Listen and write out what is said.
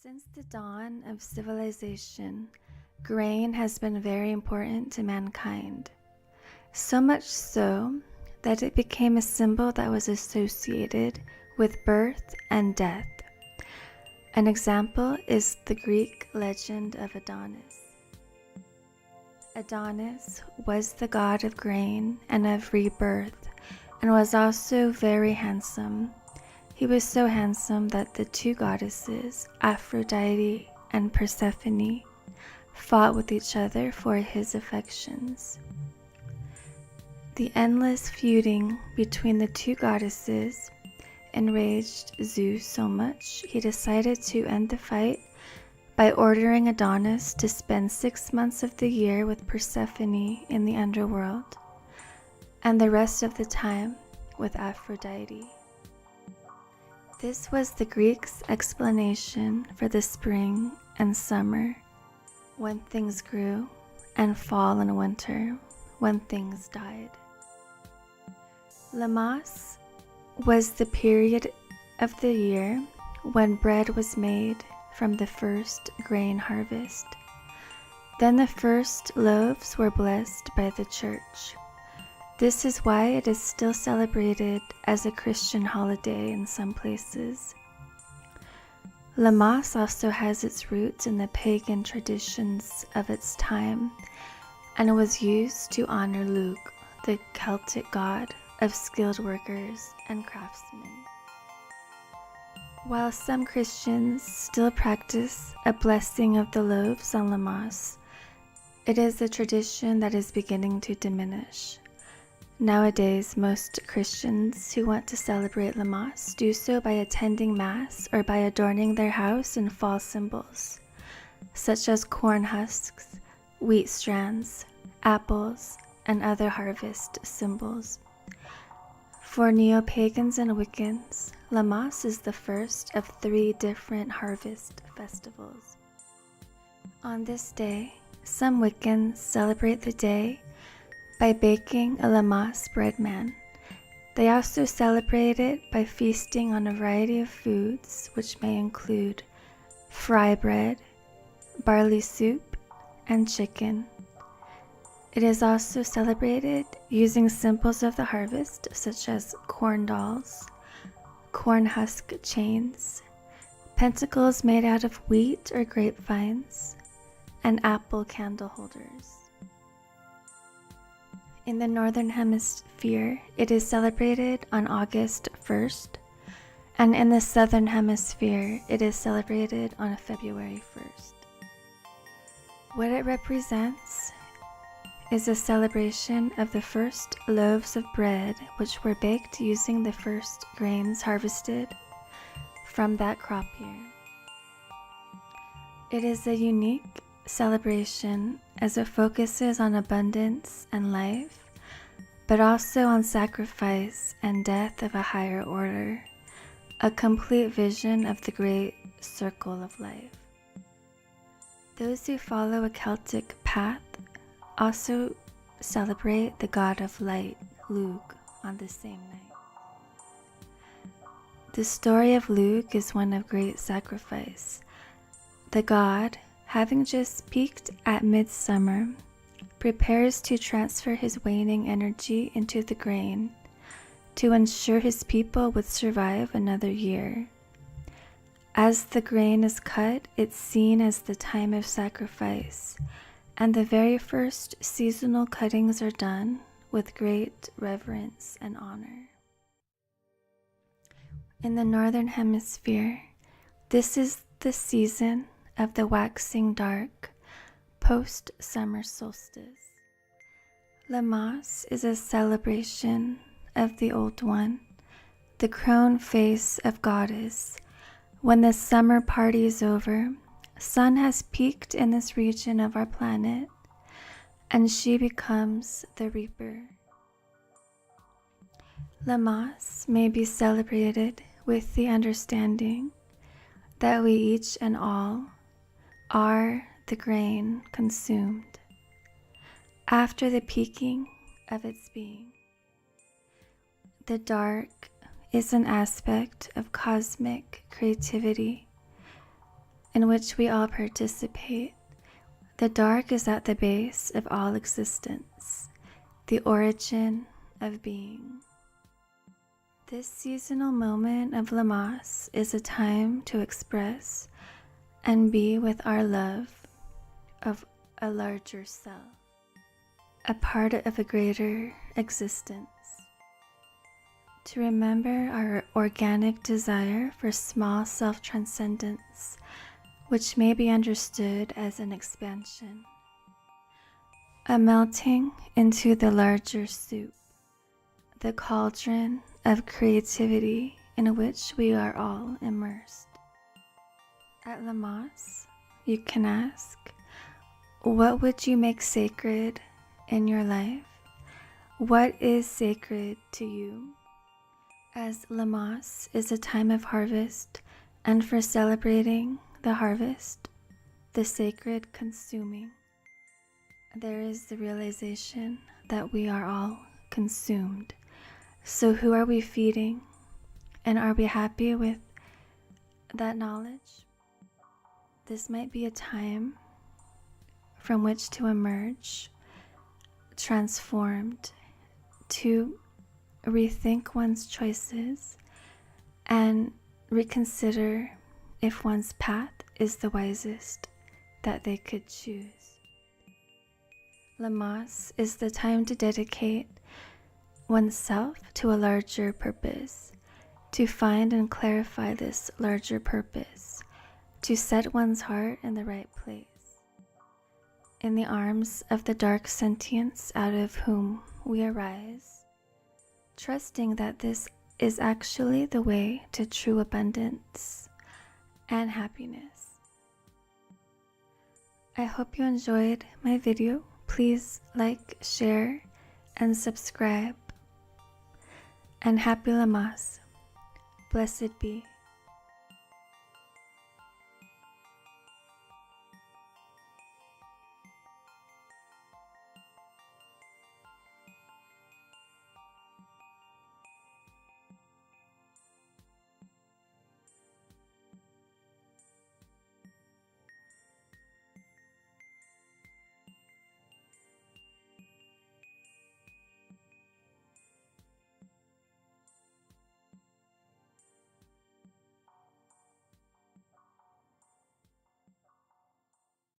Since the dawn of civilization, grain has been very important to mankind, so much so that it became a symbol that was associated with birth and death. An example is the Greek legend of Adonis. Adonis was the god of grain and of rebirth, and was also very handsome. He was so handsome that the two goddesses, Aphrodite and Persephone, fought with each other for his affections. The endless feuding between the two goddesses enraged Zeus so much he decided to end the fight by ordering Adonis to spend 6 months of the year with Persephone in the underworld, and the rest of the time with Aphrodite. This was the Greeks' explanation for the spring and summer, when things grew, and fall and winter, when things died. Lammas was the period of the year when bread was made from the first grain harvest. Then the first loaves were blessed by the church. This is why it is still celebrated as a Christian holiday in some places. Lammas also has its roots in the pagan traditions of its time, and was used to honor Lugh, the Celtic god of skilled workers and craftsmen. While some Christians still practice a blessing of the loaves on Lammas, it is a tradition that is beginning to diminish. Nowadays, most Christians who want to celebrate Lammas do so by attending Mass or by adorning their house in fall symbols, such as corn husks, wheat strands, apples, and other harvest symbols. For neo-pagans and Wiccans, Lammas is the first of 3 different harvest festivals. On this day, some Wiccans celebrate the day by baking a Lammas bread man. They also celebrate it by feasting on a variety of foods, which may include fry bread, barley soup, and chicken. It is also celebrated using symbols of the harvest, such as corn dolls, corn husk chains, pentacles made out of wheat or grapevines, and apple candle holders. In the Northern Hemisphere, it is celebrated on August 1st, and in the Southern Hemisphere, it is celebrated on February 1st. What it represents is a celebration of the first loaves of bread, which were baked using the first grains harvested from that crop year. It is a unique celebration as it focuses on abundance and life, but also on sacrifice and death of a higher order, a complete vision of the great circle of life. Those who follow a Celtic path also celebrate the god of light, Lugh, on the same night. The story of Lugh is one of great sacrifice. The god, having just peaked at midsummer, prepares to transfer his waning energy into the grain to ensure his people would survive another year. As the grain is cut, it's seen as the time of sacrifice, and the very first seasonal cuttings are done with great reverence and honor. In the Northern Hemisphere, this is the season of the waxing dark, post-summer solstice. Lammas is a celebration of the Old One, the crone face of Goddess. When the summer party is over, sun has peaked in this region of our planet, and she becomes the reaper. Lammas may be celebrated with the understanding that we each and all are the grain consumed after the peaking of its being. The dark is an aspect of cosmic creativity in which we all participate. The dark is at the base of all existence, the origin of being. This seasonal moment of Lammas is a time to express and be with our love of a larger self, a part of a greater existence. To remember our organic desire for small self-transcendence, which may be understood as an expansion, a melting into the larger soup, the cauldron of creativity in which we are all immersed. At Lammas, you can ask, what would you make sacred in your life? What is sacred to you? As Lammas is a time of harvest, and for celebrating the harvest, the sacred consuming, there is the realization that we are all consumed. So who are we feeding? And are we happy with that knowledge? This might be a time from which to emerge, transformed, to rethink one's choices and reconsider if one's path is the wisest that they could choose. Lammas is the time to dedicate oneself to a larger purpose, to find and clarify this larger purpose, to set one's heart in the right place, in the arms of the dark sentience out of whom we arise, trusting that this is actually the way to true abundance and happiness. I hope you enjoyed my video. Please like, share, and subscribe. And happy Lammas. Blessed be.